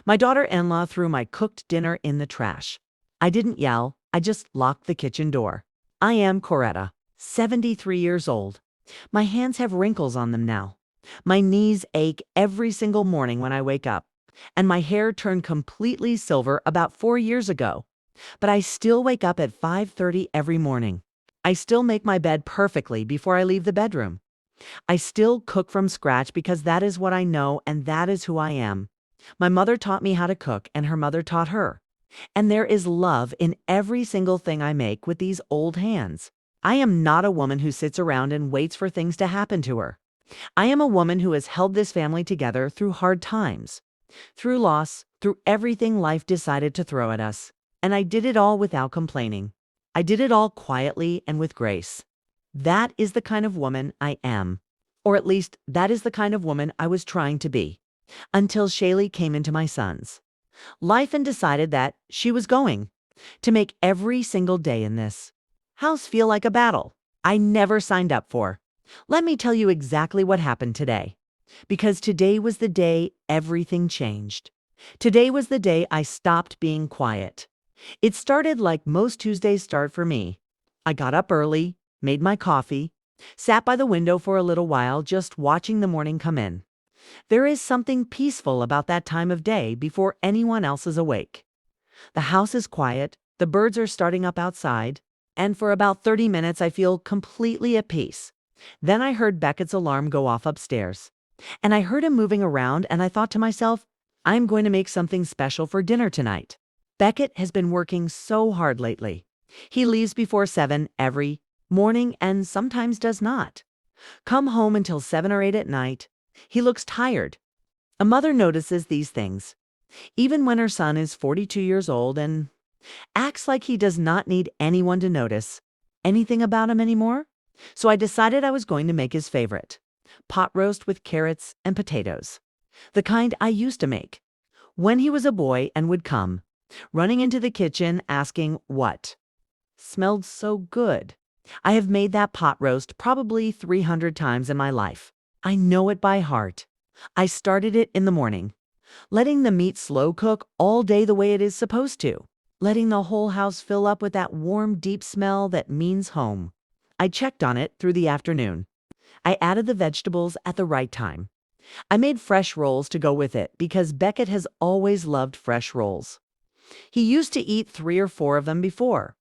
My daughter-in-law threw my cooked dinner in the trash. I didn't yell, I just locked the kitchen door. I am Coretta, 73 years old. My hands have wrinkles on them now. My knees ache every single morning when I wake up, and my hair turned completely silver about 4 years ago. But I still wake up at 5:30 every morning. I still make my bed perfectly before I leave the bedroom. I still cook from scratch because that is what I know and that is who I am. My mother taught me how to cook and her mother taught her. And there is love in every single thing I make with these old hands. I am not a woman who sits around and waits for things to happen to her. I am a woman who has held this family together through hard times, through loss, through everything life decided to throw at us. And I did it all without complaining. I did it all quietly and with grace. That is the kind of woman I am. Or at least, that is the kind of woman I was trying to be. Until Shaylee came into my sons' life and decided that she was going to make every single day in this house feel like a battle I never signed up for. Let me tell you exactly what happened today. Because today was the day everything changed. Today was the day I stopped being quiet. It started like most Tuesdays start for me. I got up early, made my coffee, sat by the window for a little while just watching the morning come in. There is something peaceful about that time of day before anyone else is awake. The house is quiet, the birds are starting up outside, and for about 30 minutes I feel completely at peace. Then I heard Beckett's alarm go off upstairs, and I heard him moving around and I thought to myself, I'm going to make something special for dinner tonight. Beckett has been working so hard lately. He leaves before 7 every morning and sometimes does not come home until 7 or 8 at night. He looks tired. A mother notices these things, even when her son is 42 years old and acts like he does not need anyone to notice anything about him anymore. So I decided I was going to make his favorite, pot roast with carrots and potatoes, the kind I used to make when he was a boy and would come running into the kitchen asking what smelled so good. I have made that pot roast probably 300 times in my life. I know it by heart. I started it in the morning, letting the meat slow cook all day the way it is supposed to, letting the whole house fill up with that warm, deep smell that means home. I checked on it through the afternoon. I added the vegetables at the right time. I made fresh rolls to go with it because Beckett has always loved fresh rolls. He used to eat 3 or 4 of them before.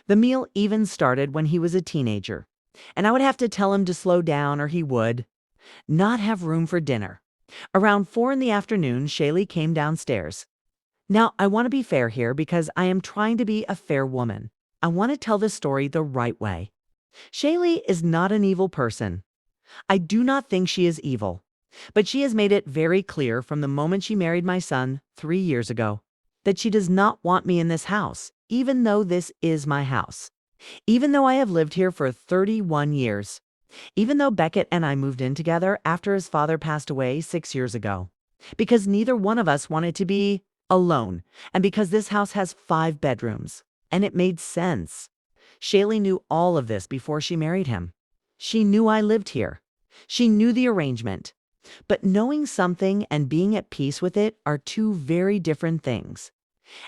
The meal even started when he was a teenager, and I would have to tell him to slow down or he would not have room for dinner. Around 4 in the afternoon, Shaylee came downstairs. Now, I want to be fair here because I am trying to be a fair woman. I want to tell this story the right way. Shaylee is not an evil person. I do not think she is evil, but she has made it very clear from the moment she married my son 3 years ago that she does not want me in this house, even though this is my house, even though I have lived here for 31 years, even though Beckett and I moved in together after his father passed away 6 years ago, because neither one of us wanted to be alone, and because this house has 5 bedrooms, and it made sense. Shaylee knew all of this before she married him. She knew I lived here. She knew the arrangement. But knowing something and being at peace with it are 2 very different things.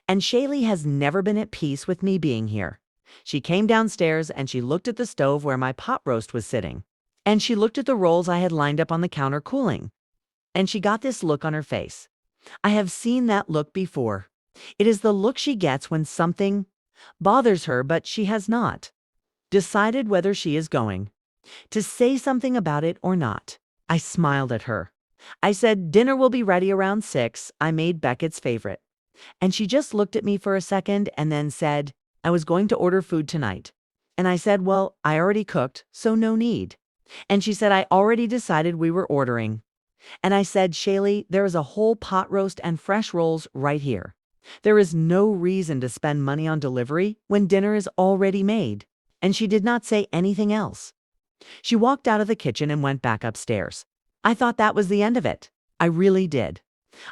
And Shaylee has never been at peace with me being here. She came downstairs and she looked at the stove where my pot roast was sitting. And she looked at the rolls I had lined up on the counter cooling. And she got this look on her face. I have seen that look before. It is the look she gets when something bothers her, but she has not decided whether she is going to say something about it or not. I smiled at her. I said, dinner will be ready around 6. I made Beckett's favorite. And she just looked at me for a second and then said, I was going to order food tonight. And I said, well, I already cooked, so no need. And she said, I already decided we were ordering. And I said, Shaylee, there is a whole pot roast and fresh rolls right here. There is no reason to spend money on delivery when dinner is already made. And she did not say anything else. She walked out of the kitchen and went back upstairs. I thought that was the end of it. I really did.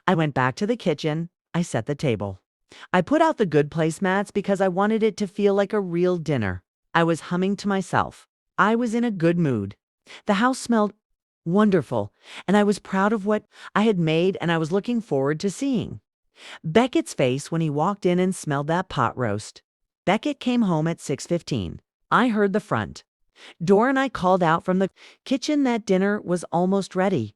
I went back to the kitchen. I set the table. I put out the good placemats because I wanted it to feel like a real dinner. I was humming to myself. I was in a good mood. The house smelled wonderful, and I was proud of what I had made and I was looking forward to seeing Beckett's face when he walked in and smelled that pot roast. Beckett came home at 6:15. I heard the front door and I called out from the kitchen that dinner was almost ready.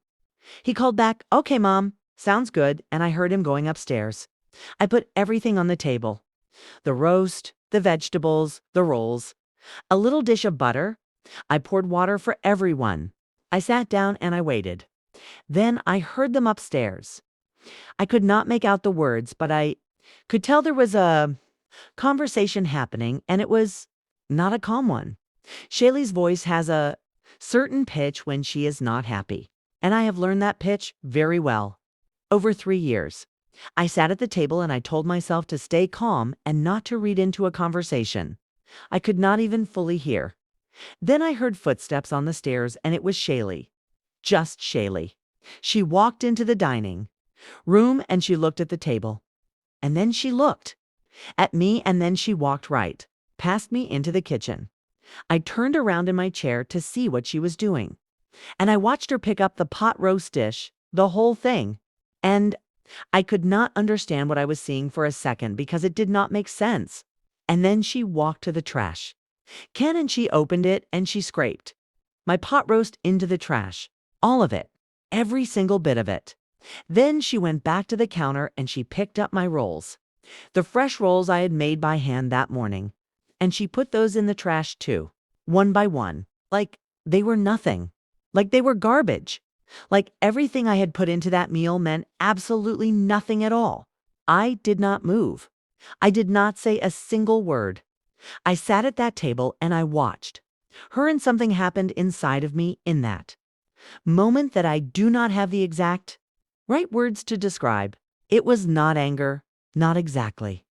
He called back, "Okay, Mom, sounds good," and I heard him going upstairs. I put everything on the table. The roast, the vegetables, the rolls, a little dish of butter. I poured water for everyone. I sat down and I waited. Then I heard them upstairs. I could not make out the words, but I could tell there was a conversation happening, and it was not a calm one. Shaylee's voice has a certain pitch when she is not happy, and I have learned that pitch very well. Over 3 years, I sat at the table and I told myself to stay calm and not to read into a conversation. I could not even fully hear. Then I heard footsteps on the stairs, and it was Shaylee. Just Shaylee. She walked into the dining room and she looked at the table. And then she looked at me, and then she walked right past me into the kitchen. I turned around in my chair to see what she was doing, and I watched her pick up the pot roast dish, the whole thing. And I could not understand what I was seeing for a second because it did not make sense. And then she walked to the trash can and she opened it and she scraped my pot roast into the trash. All of it. Every single bit of it. Then she went back to the counter and she picked up my rolls. The fresh rolls I had made by hand that morning. And she put those in the trash too, one by one, like they were nothing, like they were garbage, like everything I had put into that meal meant absolutely nothing at all. I did not move. I did not say a single word. I sat at that table and I watched her, and something happened inside of me in that moment that I do not have the exact right words to describe. It was not anger, not exactly.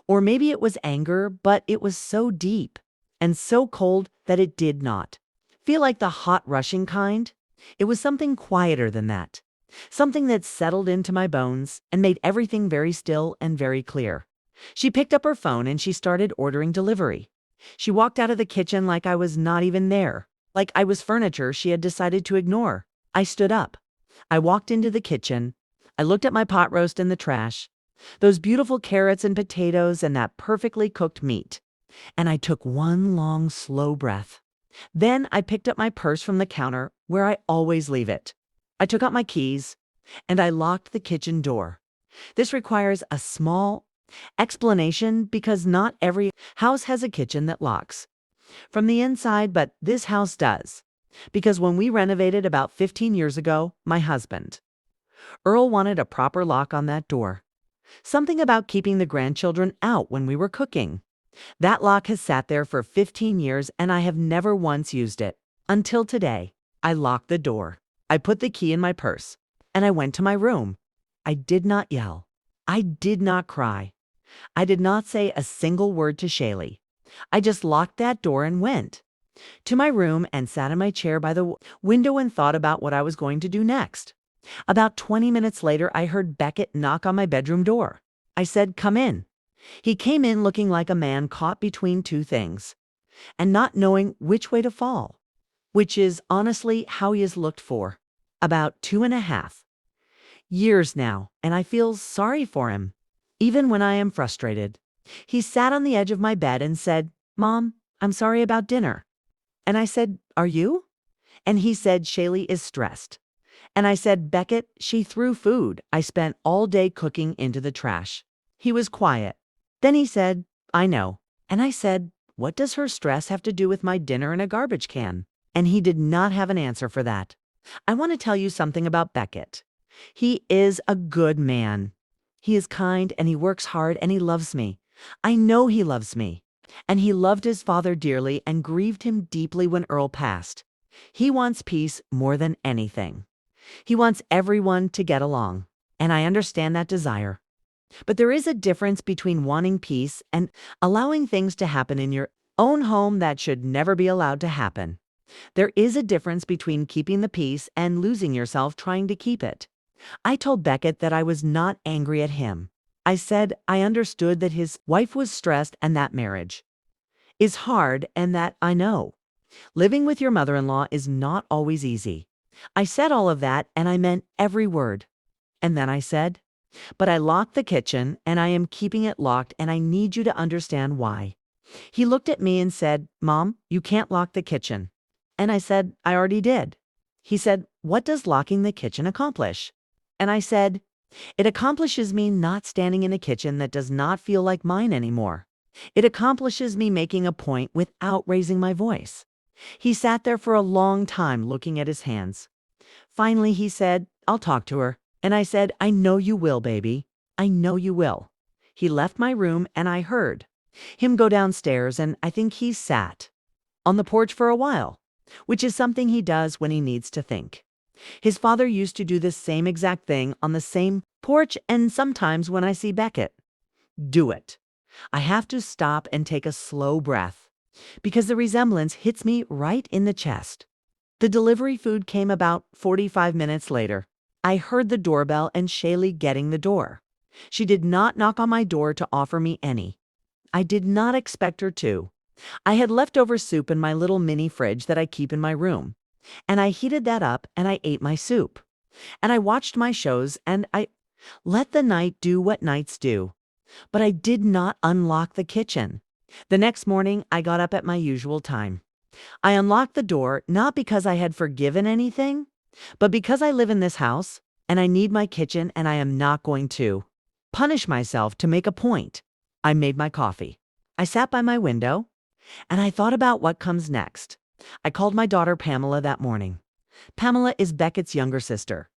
Or maybe it was anger, but it was so deep and so cold that it did not feel like the hot rushing kind. It was something quieter than that, something that settled into my bones and made everything very still and very clear. She picked up her phone and she started ordering delivery. She walked out of the kitchen like I was not even there, like I was furniture she had decided to ignore. I stood up. I walked into the kitchen. I looked at my pot roast in the trash, those beautiful carrots and potatoes and that perfectly cooked meat. And I took one long, slow breath. Then I picked up my purse from the counter where I always leave it. I took out my keys and I locked the kitchen door. This requires a small explanation because not every house has a kitchen that locks from the inside, but this house does. Because when we renovated about 15 years ago, my husband, Earl, wanted a proper lock on that door. Something about keeping the grandchildren out when we were cooking. That lock has sat there for 15 years and I have never once used it. Until today, I locked the door. I put the key in my purse and I went to my room. I did not yell. I did not cry. I did not say a single word to Shaylee. I just locked that door and went to my room and sat in my chair by the window and thought about what I was going to do next. About 20 minutes later, I heard Beckett knock on my bedroom door. I said, "Come in." He came in looking like a man caught between two things and not knowing which way to fall, which is honestly how he has looked for about 2.5 years now, and I feel sorry for him, even when I am frustrated. He sat on the edge of my bed and said, "Mom, I'm sorry about dinner." And I said, "Are you?" And he said, "Shaylee is stressed." And I said, "Beckett, she threw food I spent all day cooking into the trash." He was quiet. Then he said, "I know." And I said, "What does her stress have to do with my dinner in a garbage can?" And he did not have an answer for that. I want to tell you something about Beckett. He is a good man. He is kind and he works hard and he loves me. I know he loves me. And he loved his father dearly and grieved him deeply when Earl passed. He wants peace more than anything. He wants everyone to get along. And I understand that desire. But there is a difference between wanting peace and allowing things to happen in your own home that should never be allowed to happen. There is a difference between keeping the peace and losing yourself trying to keep it. I told Beckett that I was not angry at him. I said I understood that his wife was stressed and that marriage is hard and that I know living with your mother-in-law is not always easy. I said all of that and I meant every word. And then I said, But I locked the kitchen, and I am keeping it locked, and I need you to understand why. He looked at me and said, Mom, you can't lock the kitchen. And I said, I already did. He said, what does locking the kitchen accomplish? And I said, it accomplishes me not standing in a kitchen that does not feel like mine anymore. It accomplishes me making a point without raising my voice. He sat there for a long time looking at his hands. Finally, he said, I'll talk to her. And I said, I know you will, baby. I know you will. He left my room and I heard him go downstairs, and I think he sat on the porch for a while, which is something he does when he needs to think. His father used to do the same exact thing on the same porch, and sometimes when I see Beckett do it, I have to stop and take a slow breath because the resemblance hits me right in the chest. The delivery food came about 45 minutes later. I heard the doorbell and Shaylee getting the door. She did not knock on my door to offer me any. I did not expect her to. I had leftover soup in my little mini fridge that I keep in my room, and I heated that up and I ate my soup. And I watched my shows and I let the night do what nights do. But I did not unlock the kitchen. The next morning, I got up at my usual time. I unlocked the door not because I had forgiven anything, but because I live in this house and I need my kitchen and I am not going to punish myself to make a point. I made my coffee. I sat by my window and I thought about what comes next. I called my daughter Pamela that morning. Pamela is Beckett's younger sister,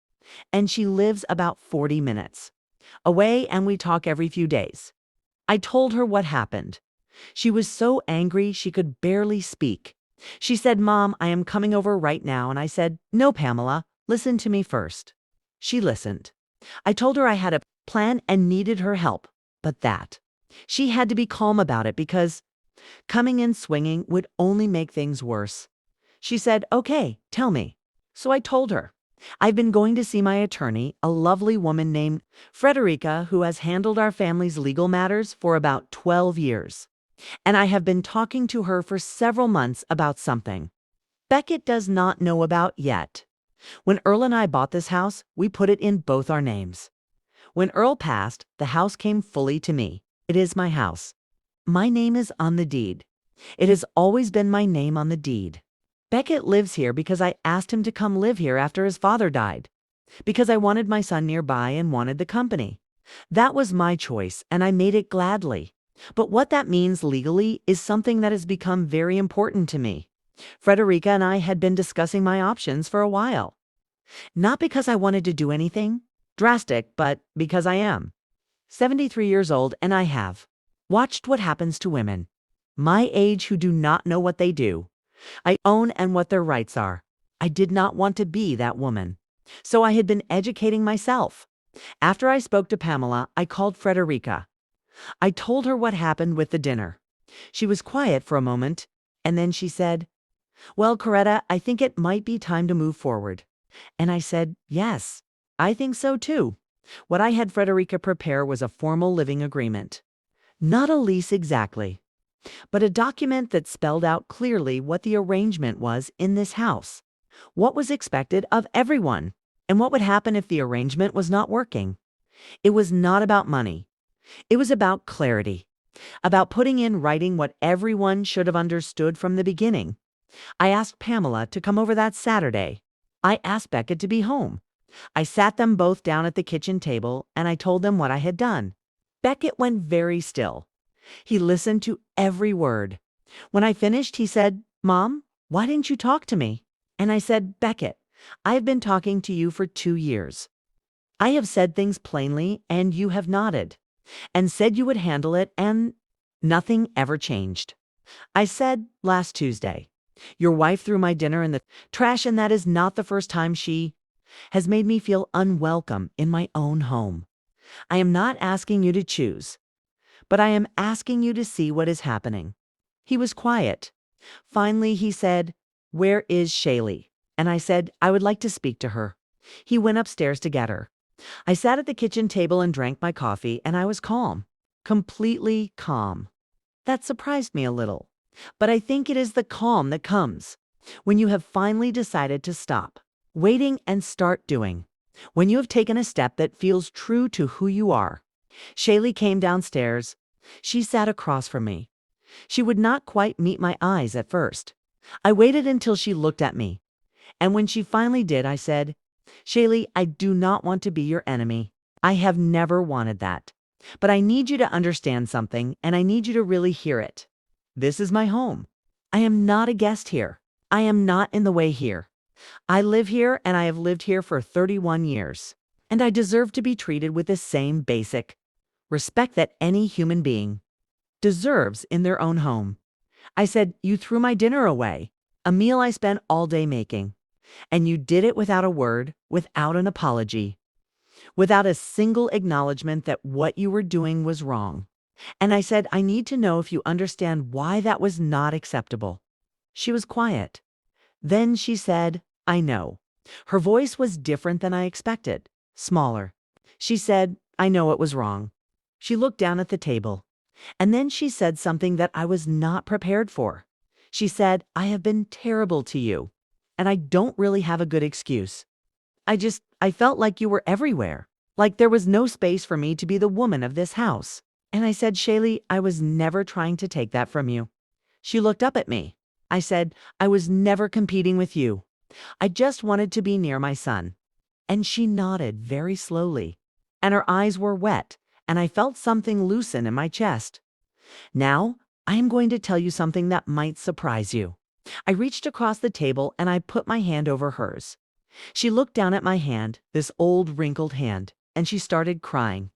and she lives about 40 minutes away, and we talk every few days. I told her what happened. She was so angry she could barely speak. She said, Mom, I am coming over right now. And I said, no, Pamela, listen to me first. She listened. I told her I had a plan and needed her help, but that she had to be calm about it because coming in swinging would only make things worse. She said, okay, tell me. So I told her. I've been going to see my attorney, a lovely woman named Frederica, who has handled our family's legal matters for about 12 years. And I have been talking to her for several months about something Beckett does not know about yet. When Earl and I bought this house, we put it in both our names. When Earl passed, the house came fully to me. It is my house. My name is on the deed. It has always been my name on the deed. Beckett lives here because I asked him to come live here after his father died, because I wanted my son nearby and wanted the company. That was my choice, and I made it gladly. But what that means legally is something that has become very important to me. Frederica and I had been discussing my options for a while. Not because I wanted to do anything drastic, but because I am 73 years old and I have watched what happens to women my age who do not know what they do. I own and what their rights are. I did not want to be that woman. So I had been educating myself. After I spoke to Pamela, I called Frederica. I told her what happened with the dinner. She was quiet for a moment, and then she said, well, Coretta, I think it might be time to move forward. And I said, yes, I think so too. What I had Frederica prepare was a formal living agreement. Not a lease exactly, but a document that spelled out clearly what the arrangement was in this house, what was expected of everyone, and what would happen if the arrangement was not working. It was not about money. It was about clarity, about putting in writing what everyone should have understood from the beginning. I asked Pamela to come over that Saturday. I asked Beckett to be home. I sat them both down at the kitchen table and I told them what I had done. Beckett went very still. He listened to every word. When I finished, he said, Mom, why didn't you talk to me? And I said, Beckett, I have been talking to you for 2 years. I have said things plainly and you have nodded and said you would handle it, and nothing ever changed. I said last Tuesday, your wife threw my dinner in the trash, and that is not the first time she has made me feel unwelcome in my own home. I am not asking you to choose, but I am asking you to see what is happening. He was quiet. Finally, he said, where is Shaylee? And I said, I would like to speak to her. He went upstairs to get her. I sat at the kitchen table and drank my coffee, and I was calm, completely calm. That surprised me a little, but I think it is the calm that comes when you have finally decided to stop waiting and start doing. when you have taken a step that feels true to who you are. Shaylee came downstairs. She sat across from me. She would not quite meet my eyes at first. I waited until she looked at me. And when she finally did, I said, "Shaylee, I do not want to be your enemy. I have never wanted that. But I need you to understand something, and I need you to really hear it. This is my home. I am not a guest here. I am not in the way here. I live here, and I have lived here for 31 years. And I deserve to be treated with the same basic respect that any human being deserves in their own home." I said, "You threw my dinner away, a meal I spent all day making. And you did it without a word, without an apology, without a single acknowledgement that what you were doing was wrong. And I said, I need to know if you understand why that was not acceptable." She was quiet. Then she said, "I know." Her voice was different than I expected, smaller. She said, "I know it was wrong." She looked down at the table. And then she said something that I was not prepared for. She said, "I have been terrible to you, and I don't really have a good excuse. I felt like you were everywhere, like there was no space for me to be the woman of this house." And I said, "Shaylee, I was never trying to take that from you." She looked up at me. I said, "I was never competing with you. I just wanted to be near my son." And she nodded very slowly, and her eyes were wet, and I felt something loosen in my chest. "Now, I am going to tell you something that might surprise you." I reached across the table and I put my hand over hers. She looked down at my hand, this old wrinkled hand, and she started crying.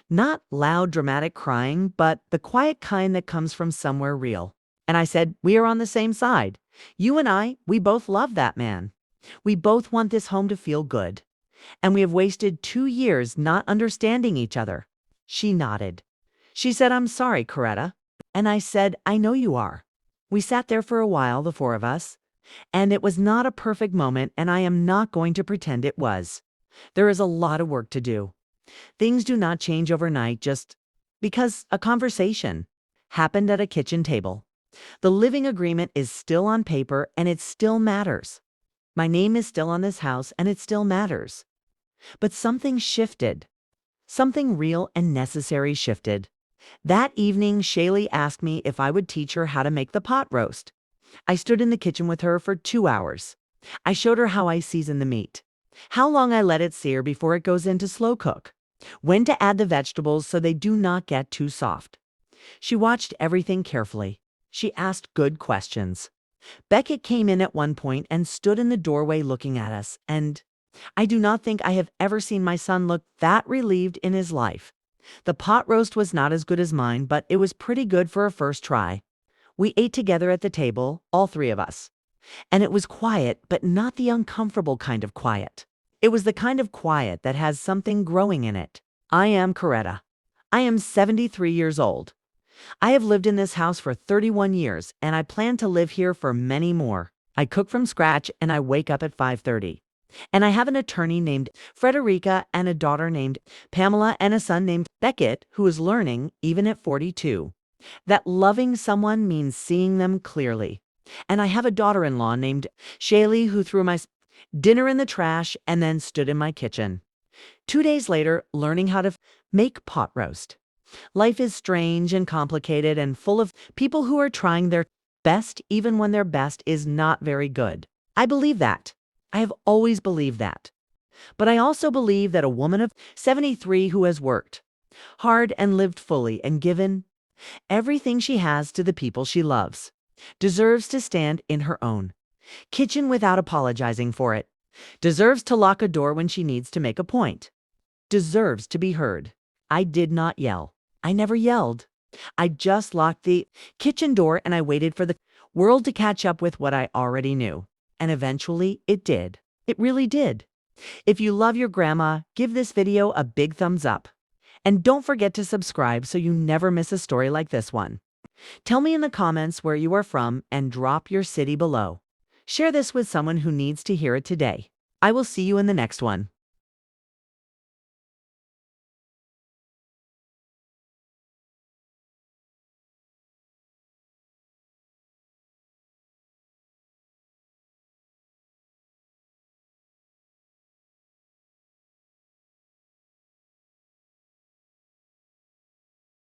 Not loud, dramatic crying, but the quiet kind that comes from somewhere real. And I said, "We are on the same side. You and I, we both love that man. We both want this home to feel good. And we have wasted 2 years not understanding each other." She nodded. She said, "I'm sorry, Coretta." And I said, "I know you are." We sat there for a while, the four of us. And it was not a perfect moment, and I am not going to pretend it was. There is a lot of work to do. Things do not change overnight just because a conversation happened at a kitchen table. The living agreement is still on paper, and it still matters. My name is still on this house, and it still matters. But something shifted. Something real and necessary shifted. That evening, Shaylee asked me if I would teach her how to make the pot roast. I stood in the kitchen with her for 2 hours. I showed her how I season the meat, how long I let it sear before it goes into slow cook, when to add the vegetables so they do not get too soft. She watched everything carefully. She asked good questions. Beckett came in at one point and stood in the doorway looking at us, and I do not think I have ever seen my son look that relieved in his life. The pot roast was not as good as mine, but it was pretty good for a first try. We ate together at the table, all 3 of us. And it was quiet, but not the uncomfortable kind of quiet. It was the kind of quiet that has something growing in it. I am Coretta. I am 73 years old. I have lived in this house for 31 years, and I plan to live here for many more. I cook from scratch, and I wake up at 5:30. And I have an attorney named Frederica and a daughter named Pamela and a son named Beckett who is learning, even at 42, that loving someone means seeing them clearly. And I have a daughter-in-law named Shaylee who threw my dinner in the trash and then stood in my kitchen. 2 days later, learning how to make pot roast. Life is strange and complicated and full of people who are trying their best even when their best is not very good. I believe that. I have always believed that. But I also believe that a woman of 73 who has worked hard and lived fully and given everything she has to the people she loves deserves to stand in her own kitchen without apologizing for it, deserves to lock a door when she needs to make a point, deserves to be heard. I did not yell. I never yelled. I just locked the kitchen door and I waited for the world to catch up with what I already knew. And eventually it did. It really did. If you love your grandma, give this video a big thumbs up. And don't forget to subscribe so you never miss a story like this one. Tell me in the comments where you are from and drop your city below. Share this with someone who needs to hear it today. I will see you in the next one.